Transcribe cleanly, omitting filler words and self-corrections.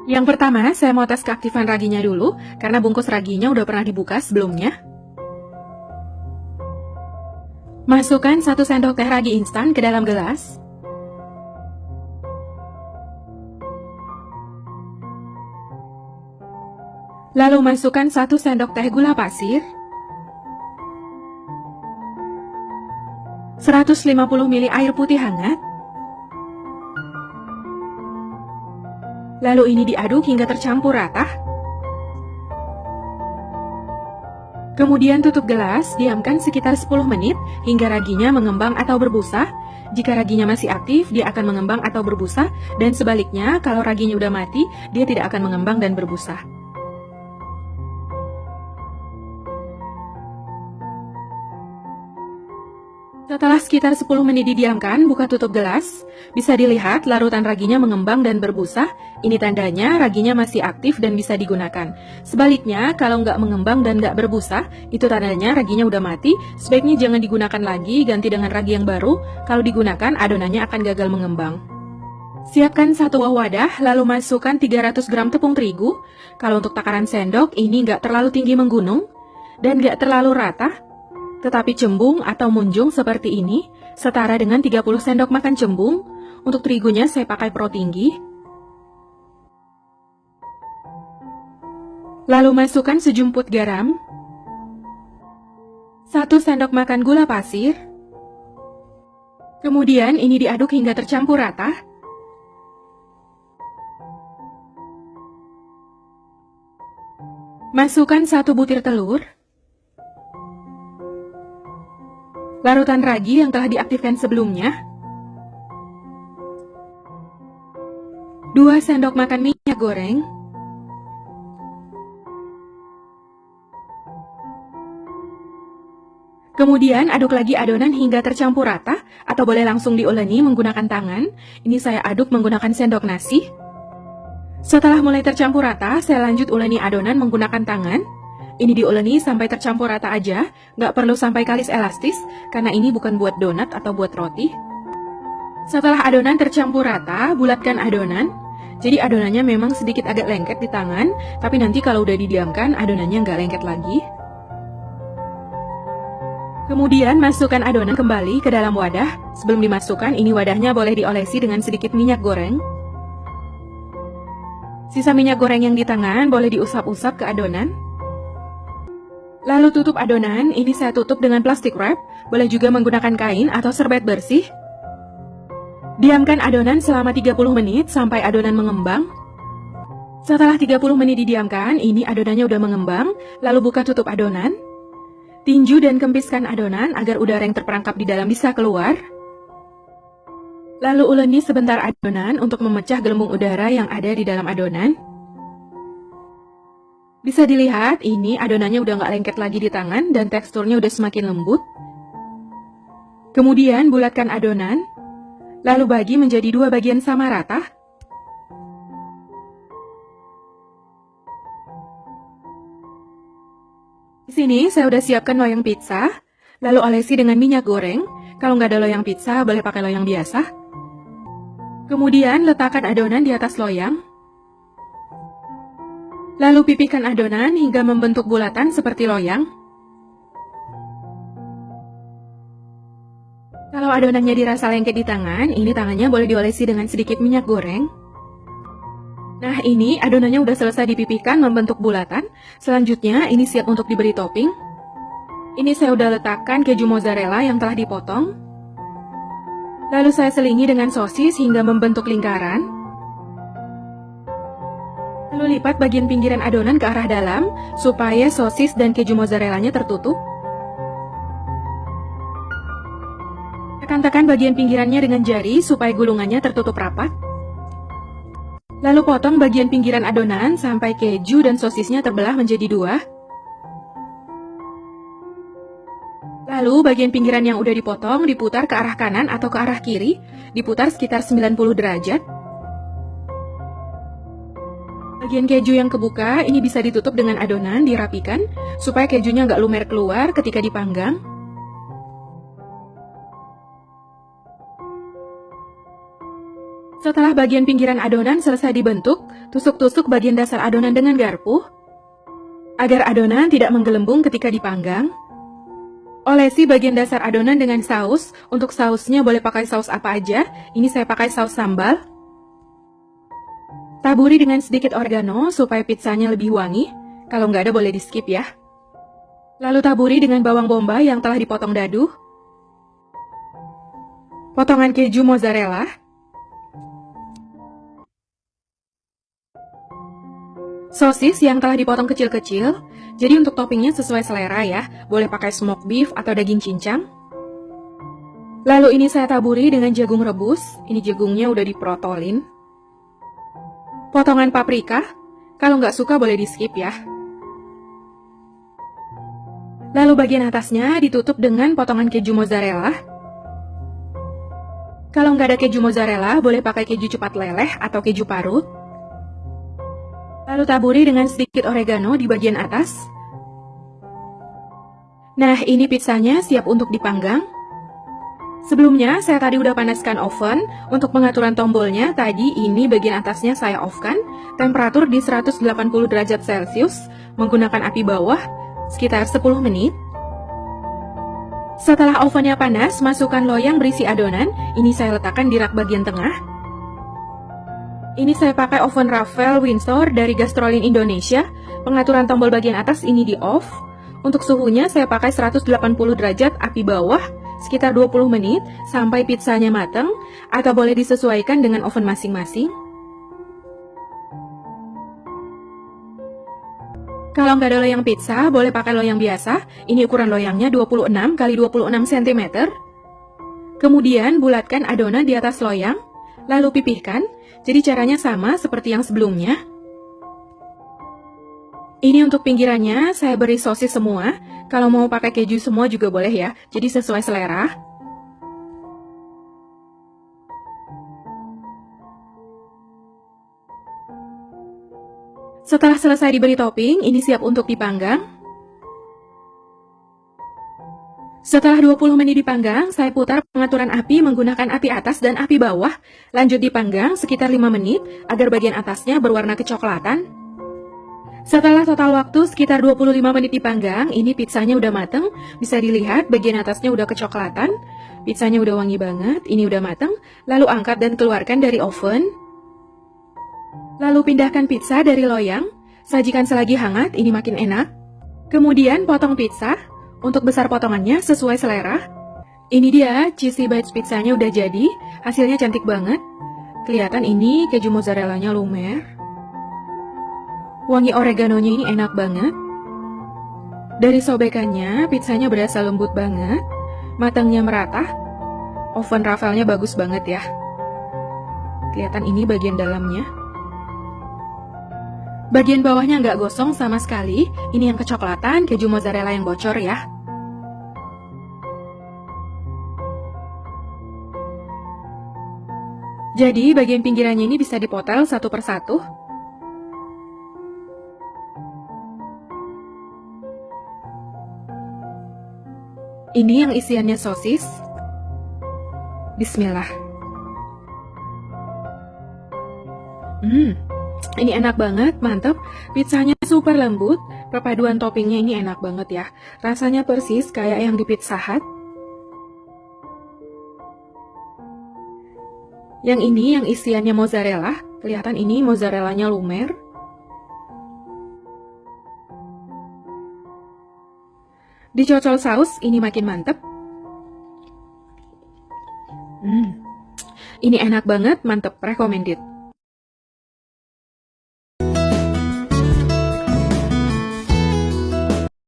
Yang pertama, saya mau tes keaktifan raginya dulu, karena bungkus raginya udah pernah dibuka sebelumnya. Masukkan 1 sendok teh ragi instan ke dalam gelas. Lalu masukkan 1 sendok teh gula pasir, 150 ml air putih hangat. Lalu ini diaduk hingga tercampur rata. Kemudian tutup gelas, diamkan sekitar 10 menit hingga raginya mengembang atau berbusa. Jika raginya masih aktif, dia akan mengembang atau berbusa, dan sebaliknya, kalau raginya udah mati, dia tidak akan mengembang dan berbusa. Setelah sekitar 10 menit didiamkan, buka tutup gelas. Bisa dilihat larutan raginya mengembang dan berbusa. Ini tandanya raginya masih aktif dan bisa digunakan. Sebaliknya, kalau nggak mengembang dan nggak berbusa, itu tandanya raginya udah mati. Sebaiknya jangan digunakan lagi, ganti dengan ragi yang baru. Kalau digunakan, adonannya akan gagal mengembang. Siapkan 1 wadah, lalu masukkan 300 gram tepung terigu. Kalau untuk takaran sendok, ini nggak terlalu tinggi menggunung dan nggak terlalu rata, tetapi cembung atau munjung seperti ini, setara dengan 30 sendok makan cembung. Untuk terigunya saya pakai pro tinggi. Lalu masukkan sejumput garam, 1 sendok makan gula pasir. Kemudian ini diaduk hingga tercampur rata. Masukkan 1 butir telur, larutan ragi yang telah diaktifkan sebelumnya, 2 sendok makan minyak goreng, kemudian aduk lagi adonan hingga tercampur rata, atau boleh langsung diuleni menggunakan tangan. Ini saya aduk menggunakan sendok nasi. Setelah mulai tercampur rata, saya lanjut uleni adonan menggunakan tangan. Ini diuleni sampai tercampur rata aja, nggak perlu sampai kalis elastis, karena ini bukan buat donat atau buat roti. Setelah adonan tercampur rata, bulatkan adonan. Jadi adonannya memang sedikit agak lengket di tangan, tapi nanti kalau udah didiamkan, adonannya nggak lengket lagi. Kemudian masukkan adonan kembali ke dalam wadah. Sebelum dimasukkan, ini wadahnya boleh diolesi dengan sedikit minyak goreng. Sisa minyak goreng yang di tangan boleh diusap-usap ke adonan. Lalu tutup adonan, ini saya tutup dengan plastik wrap, boleh juga menggunakan kain atau serbet bersih. Diamkan adonan selama 30 menit sampai adonan mengembang. Setelah 30 menit didiamkan, ini adonannya udah mengembang, lalu buka tutup adonan. Tinju dan kempiskan adonan agar udara yang terperangkap di dalam bisa keluar. Lalu uleni sebentar adonan untuk memecah gelembung udara yang ada di dalam adonan. Bisa dilihat, ini adonannya udah nggak lengket lagi di tangan dan teksturnya udah semakin lembut. Kemudian bulatkan adonan, lalu bagi menjadi 2 bagian sama rata. Di sini saya udah siapkan loyang pizza, lalu olesi dengan minyak goreng. Kalau nggak ada loyang pizza, boleh pakai loyang biasa. Kemudian letakkan adonan di atas loyang. Lalu pipihkan adonan hingga membentuk bulatan seperti loyang. Kalau adonannya dirasa lengket di tangan, ini tangannya boleh diolesi dengan sedikit minyak goreng. Nah, ini adonannya udah selesai dipipihkan membentuk bulatan. Selanjutnya, ini siap untuk diberi topping. Ini saya udah letakkan keju mozzarella yang telah dipotong. Lalu saya selingi dengan sosis hingga membentuk lingkaran. Lalu lipat bagian pinggiran adonan ke arah dalam, supaya sosis dan keju mozzarellanya tertutup. Tekan-tekan bagian pinggirannya dengan jari, supaya gulungannya tertutup rapat. Lalu potong bagian pinggiran adonan, sampai keju dan sosisnya terbelah menjadi 2. Lalu bagian pinggiran yang udah dipotong, diputar ke arah kanan atau ke arah kiri, diputar sekitar 90 derajat. Bagian keju yang kebuka ini bisa ditutup dengan adonan, dirapikan supaya kejunya nggak lumer keluar ketika dipanggang. Setelah Setelah bagian pinggiran adonan selesai dibentuk, tusuk-tusuk bagian dasar adonan dengan garpu, agar adonan tidak menggelembung ketika dipanggang. Olesi bagian dasar adonan dengan saus. Untuk sausnya boleh pakai saus apa aja. Ini saya pakai saus sambal. Taburi dengan sedikit oregano supaya pizzanya lebih wangi. Kalau nggak ada boleh di skip ya. Lalu taburi dengan bawang bombay yang telah dipotong dadu. Potongan keju mozzarella. Sosis yang telah dipotong kecil-kecil. Jadi untuk toppingnya sesuai selera ya. Boleh pakai smoked beef atau daging cincang. Lalu ini saya taburi dengan jagung rebus. Ini jagungnya udah diprotolin. Potongan paprika. Kalau nggak suka boleh di skip ya. Lalu bagian atasnya ditutup dengan potongan keju mozzarella. Kalau nggak ada keju mozzarella, boleh pakai keju cepat leleh atau keju parut. Lalu taburi dengan sedikit oregano di bagian atas. Nah, ini pizzanya siap untuk dipanggang. Sebelumnya, saya tadi udah panaskan oven. Untuk pengaturan tombolnya, tadi ini bagian atasnya saya off-kan. Temperatur di 180 derajat Celcius, menggunakan api bawah, sekitar 10 menit. Setelah ovennya panas, masukkan loyang berisi adonan. Ini saya letakkan di rak bagian tengah. Ini saya pakai oven Rafael Windsor dari Gastrolin Indonesia. Pengaturan tombol bagian atas ini di off. Untuk suhunya saya pakai 180 derajat api bawah, sekitar 20 menit sampai pizzanya matang, atau boleh disesuaikan dengan oven masing-masing. Kalau nggak ada loyang pizza, boleh pakai loyang biasa. Ini ukuran loyangnya 26 x 26 cm. Kemudian bulatkan adonan di atas loyang, lalu pipihkan. Jadi caranya sama seperti yang sebelumnya. Ini untuk pinggirannya saya beri sosis semua. Kalau mau pakai keju semua juga boleh ya. Jadi sesuai selera. Setelah selesai diberi topping, ini siap untuk dipanggang. Setelah 20 menit dipanggang, saya putar pengaturan api menggunakan api atas dan api bawah. Lanjut dipanggang sekitar 5 menit agar bagian atasnya berwarna kecoklatan. Setelah total waktu sekitar 25 menit dipanggang, ini pizzanya udah mateng. Bisa dilihat bagian atasnya udah kecoklatan. Pizzanya udah wangi banget, ini udah mateng. Lalu angkat dan keluarkan dari oven. Lalu pindahkan pizza dari loyang. Sajikan selagi hangat, ini makin enak. Kemudian potong pizza. Untuk besar potongannya sesuai selera. Ini dia, cheesy bites pizzanya udah jadi. Hasilnya cantik banget. Kelihatan ini keju mozzarellanya lumer. Wangi oreganonya ini enak banget. Dari sobekannya, pizzanya berasa lembut banget. Matangnya merata. Oven Rafaelnya bagus banget ya. Kelihatan ini bagian dalamnya. Bagian bawahnya nggak gosong sama sekali. Ini yang kecoklatan, keju mozzarella yang bocor ya. Jadi bagian pinggirannya ini bisa dipotel satu persatu. Ini yang isiannya sosis. Bismillah. Ini enak banget, mantep. Pizzanya super lembut. Perpaduan toppingnya ini enak banget ya. Rasanya persis kayak yang di Pizza Hut. Yang ini yang isiannya mozzarella. Kelihatan ini mozzarellanya lumer. Dicocol saus, ini makin mantep. Ini enak banget, mantep, recommended.